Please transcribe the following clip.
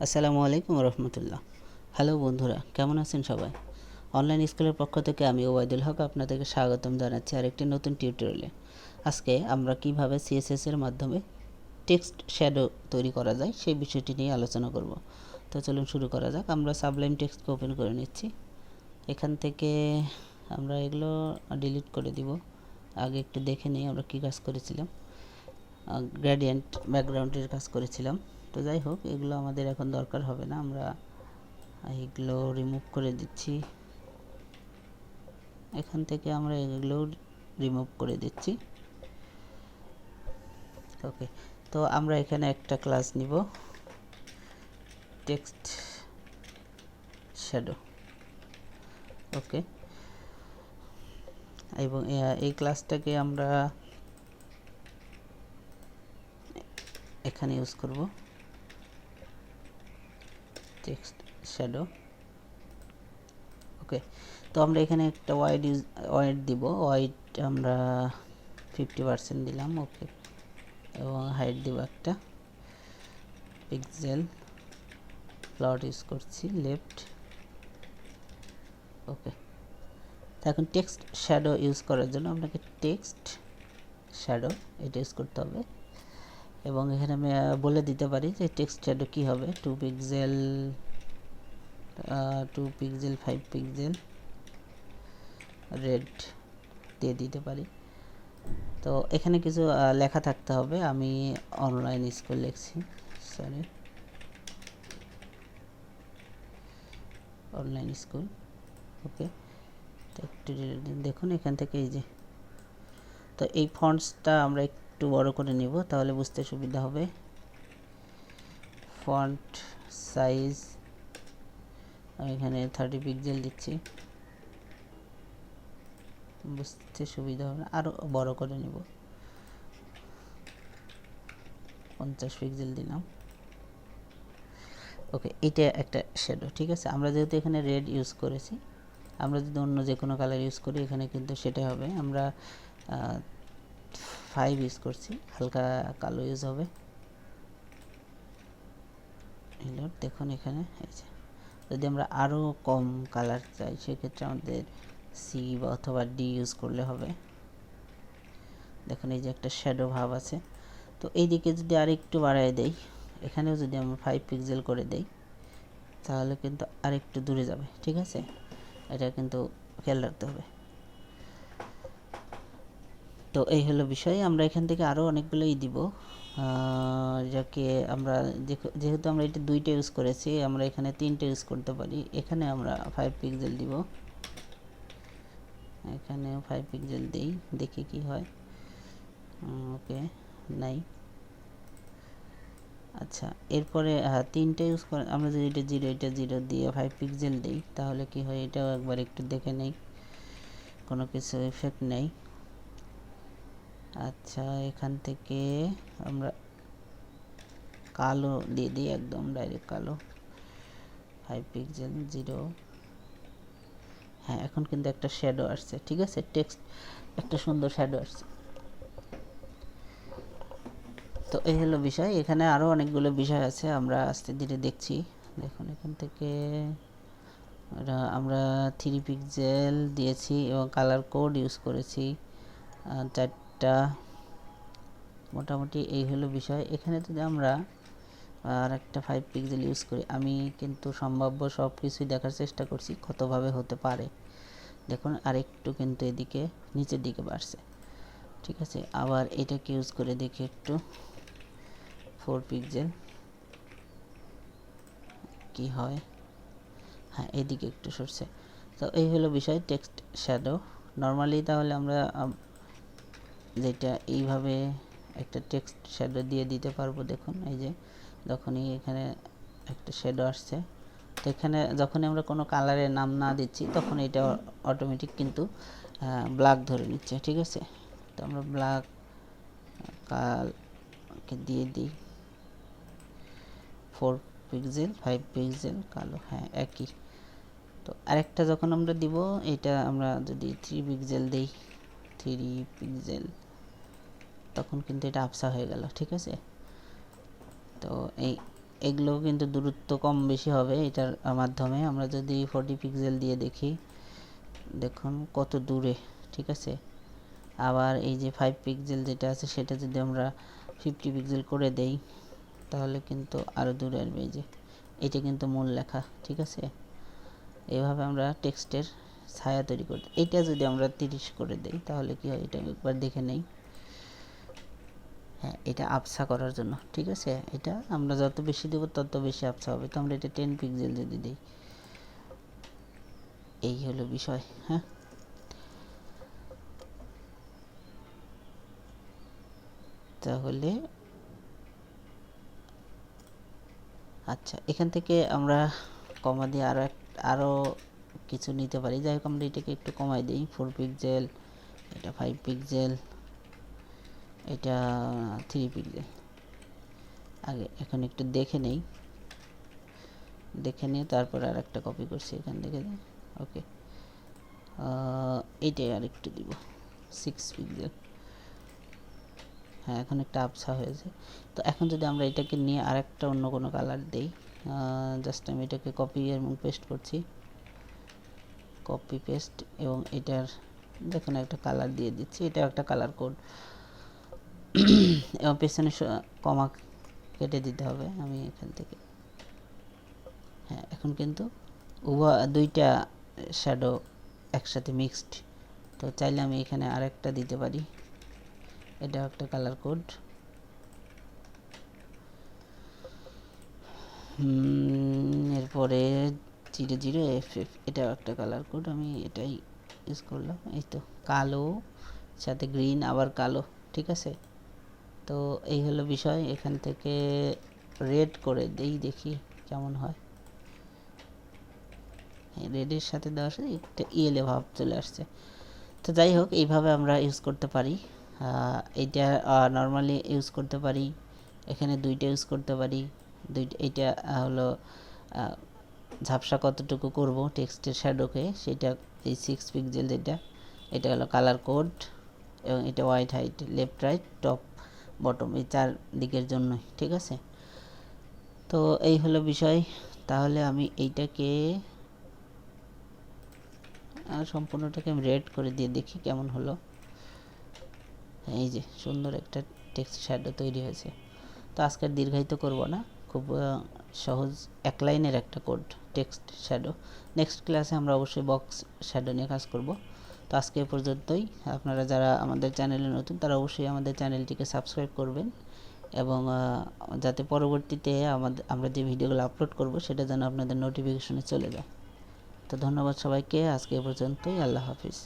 আসসালামু আলাইকুম রহমতুল্লাহ। হ্যালো বন্ধুরা, কেমন আছেন সবাই? অনলাইন স্কুলের পক্ষ থেকে আমি ওবায়দুল হক আপনাদেরকে স্বাগতম জানাচ্ছি আরেকটি নতুন টিউটোরিয়ালে। আজকে আমরা কিভাবে সিএসএস এর মাধ্যমে টেক্সট শ্যাডো তৈরি করা যায় সেই বিষয়টি নিয়ে আলোচনা করব। তো চলুন শুরু করা যাক। আমরা সাবলাইম টেক্সটকে ওপেন করে নিচ্ছি। এখান থেকে আমরা এগুলো ডিলিট করে দিব। আগে একটু দেখে নিই আমরা কী কাজ করেছিলাম। গ্রেডিয়েন্ট ব্যাকগ্রাউন্ডের কাজ করেছিলাম। তো যাই হোক, এগুলো আমাদের এখন দরকার হবে না, আমরা এগুলো রিমুভ করে দিচ্ছি। এখান থেকে আমরা এগুলো রিমুভ করে দিচ্ছি। ওকে, তো আমরা এখানে একটা ক্লাস নিব, টেক্সট শ্যাডো। ওকে, এবং এই ক্লাসটাকে আমরা এখানে ইউজ করব, টেক্সট শ্যাডো। ওকে, তো আমরা এখানে একটা ওয়াইড দিব। ওয়াইড আমরা 50% দিলাম। ওকে, এবং হাইট দিব একটা পিক্সেল। প্লট ইউজ করছি লেফট। ওকে, এখন টেক্সট শ্যাডো ইউজ করার জন্য আপনাকে টেক্সট শ্যাডো এটা ইউজ করতে হবে। এবং এখানে আমি বলে দিতে পারি যে টেক্সট শ্যাডো কী হবে। 2 পিক্সেল 5 পিক্সেল রেড দিয়ে দিতে পারি। তো এখানে কিছু লেখা থাকতে হবে। আমি অনলাইন স্কুল লিখছি, সরি, অনলাইন স্কুল। ওকে, তো একটু দেখুন এখান থেকে এই যে, তো এই ফন্টসটা আমরা একটু বড় করে নিব, তাহলে বুঝতে সুবিধা হবে। ফন্ট সাইজ আমি এখানে 30 পিক্সেল দিচ্ছি, বুঝতে সুবিধা হবে। আরও বড় করে নিব, 50 পিক্সেল দিলাম। ওকে, এটা একটা শ্যাডো, ঠিক আছে। আমরা যেহেতু এখানে রেড ইউজ করেছি, আমরা যদি অন্য যে কোনো কালার ইউজ করি এখানে কিন্তু সেটাই হবে। আমরা 5 ইউজ করছি, হালকা কালো ইউজ হবে। দেখুন এখানে এই যে, যদি আমরা আরও কম কালার চাই সেক্ষেত্রে আমাদের সি বা অথবা ডি ইউজ করলে হবে। দেখুন এই যে একটা শ্যাডো ভাব আছে। তো এই দিকে যদি আর একটু বাড়ায় দেই, এখানেও যদি আমরা 5 পিক্সেল করে দেই তাহলে কিন্তু আর একটু দূরে যাবে, ঠিক আছে। এটা কিন্তু খেয়াল রাখতে হবে। তো এই হলো বিষয়। আমরা এখান থেকে আরও অনেকগুলোই দিব, যাকে আমরা যেহেতু আমরা এটা 2টা ইউজ করেছি, আমরা এখানে 3টে ইউজ করতে পারি। এখানে আমরা 5 পিক্সেল দিব, এখানেও 5 পিক্সেল দিই, দেখি কি হয়। ওকে, নাই। আচ্ছা, এরপরে 3টে ইউজ করে আমরা যদি এটা 0 দিয়ে 5 পিক্সেল দিই তাহলে কি হয় এটাও একবার একটু দেখে নেই। কোনো কিছু ইফেক্ট নেই। আচ্ছা, এখান থেকে আমরা কালো দিয়ে দিই, একদম ডাইরেক্ট কালো, 5 পিক্সেল 0। হ্যাঁ, এখন কিন্তু একটা শ্যাডো আসছে, ঠিক আছে। টেক্সট একটা সুন্দর শ্যাডো আসছে। তো এই হলো বিষয়। এখানে আরও অনেকগুলো বিষয় আছে, আমরা আস্তে ধীরে দেখছি। দেখুন এখান থেকে আমরা 3 পিক্সেল দিয়েছি এবং কালার কোড ইউজ করেছি 4টা। মোটামুটি এই হলো বিষয়। এখানে যদি আমরা আর একটা 5 পিক্সেল ইউজ করি, আমি কিন্তু সম্ভাব্য সব কিছুই দেখার চেষ্টা করছি কতভাবে হতে পারে। দেখুন আরেকটু কিন্তু এদিকে নিচের দিকে বাড়ছে, ঠিক আছে। আবার এটাকে ইউজ করে দেখি একটু, 4 পিক্সেল কি হয়। হ্যাঁ, এদিকে একটু সরছে। তো এই হলো বিষয় টেক্সট শ্যাডো। নর্মালি তাহলে আমরা যেটা এইভাবে একটা টেক্সট শ্যাডো দিয়ে দিতে পারবো। দেখুন এই যে, যখনই এখানে একটা শ্যাডো আসছে, তো এখানে যখনই আমরা কোনো কালারের নাম না দিচ্ছি তখন এটা অটোমেটিক কিন্তু ব্ল্যাক ধরে নিচ্ছে, ঠিক আছে। তো আমরা ব্ল্যাক কালকে দিয়ে দিই 4 পিক্সেল 5 পিক্সেল কালো, হ্যাঁ একই। তো আরেকটা যখন আমরা দিব, এটা আমরা যদি 3 পিক্সেল দিই, 3 পিক্সেল, তখন কিন্তু এটা আবসা হয়ে গেল, ঠিক আছে। তো এগুলো কিন্তু দূরত্ব কম বেশি হবে এটার মাধ্যমে। আমরা যদি 40 পিক্সেল দিয়ে দেখি, দেখুন কত দূরে, ঠিক আছে। আবার এই যে 5 পিক্সেল যেটা আছে সেটা যদি আমরা 50 পিক্সেল করে দেই তাহলে কিন্তু আরও দূরে আসবে। এই যে এটা কিন্তু মূল লেখা, ঠিক আছে। এইভাবে আমরা টেক্সটের ছায়া তৈরি করতে। এটা যদি আমরা 30 করে দেই তাহলে কি হয়, এটা একবার দেখে নেই। হ্যাঁ, এটা আবছা করার জন্য, ঠিক আছে। এটা আমরা যত বেশি দেব তত বেশি আবছা হবে। তো আমরা এটা 10 পিক্সেল যদি দিই, এই হলো বিষয়। হ্যাঁ, তাহলে আচ্ছা, এখান থেকে আমরা কমা দিয়ে আরও কিছু নিতে পারি। যাই হোক, আমরা এটাকে একটু কমাই দিই। 4 পিক্সেল, এটা 5 পিক্সেল, এটা 3 পিক্সেল। আগে এখন একটু দেখে নেই, দেখে নিয়ে তারপর আর একটা কপি করছি এখান থেকে। ওকে, এইটাই আর একটু দিব 6 পিক্সেল। হ্যাঁ, এখন একটা আবছা হয়েছে। তো এখন যদি আমরা এটাকে নিয়ে আরেকটা অন্য কোনো কালার দেই, জাস্ট আমি এটাকে কপি এবং পেস্ট করছি, কপি পেস্ট, এবং এটার দেখুন একটা কালার দিয়ে দিচ্ছি। এটা একটা কালার কোড, এবং পেছনে কমা কেটে দিতে হবে আমি এখান থেকে। হ্যাঁ, এখন কিন্তু দুইটা শ্যাডো একসাথে মিক্সড। তো চাইলে আমি এখানে আরেকটা দিতে পারি, এটা একটা কালার কোড। এরপরে 00FF, এটাও একটা কালার কোড, আমি এটাই ইউজ করলাম। এই তো কালো সাথে গ্রিন আবার কালো, ঠিক আছে। তো এই হলো বিষয়। এখান থেকে রেড করে দেই, দেখি কেমন হয়। রেডের সাথে দেওয়ার সাথে একটা ইয়েলো ভাব চলে আসছে। তো যাই হোক, এইভাবে আমরা ইউজ করতে পারি। এইটা নর্মালি ইউজ করতে পারি, এখানে দুইটা ইউজ করতে পারি। এইটা হলো ঝাপসা কতটুকু করব টেক্সটের শ্যাডোকে, সেটা এই 6 পিক্সেল যেটা, এটা হলো কালার কোড, এবং এটা white height, left right top bottom, এই 4 দিকের জন্যই, ঠিক আছে। তো এই হলো বিষয়। তাহলে আমি এইটাকে সম্পূর্ণটাকে আমি রেড করে দিয়ে দেখি কেমন হলো। এই যে সুন্দর একটা টেক্সট শ্যাডো তৈরি হয়েছে। তো আজকে দীর্ঘায়িত করব না, খুব সহজ এক লাইনের একটা কোড, টেক্সট শ্যাডো। নেক্সট ক্লাসে আমরা অবশ্যই বক্স শ্যাডো নিয়ে কাজ করব। তো আজকে এ পর্যন্তই। আপনারা যারা আমাদের চ্যানেলে নতুন তারা অবশ্যই আমাদের চ্যানেলটিকে সাবস্ক্রাইব করবেন, এবং যাতে পরবর্তীতে আমরা যে ভিডিওগুলো আপলোড করব সেটা যেন আপনাদের নোটিফিকেশনে চলে যায়। তো ধন্যবাদ সবাইকে, আজকে এ পর্যন্তই। আল্লাহ হাফিজ।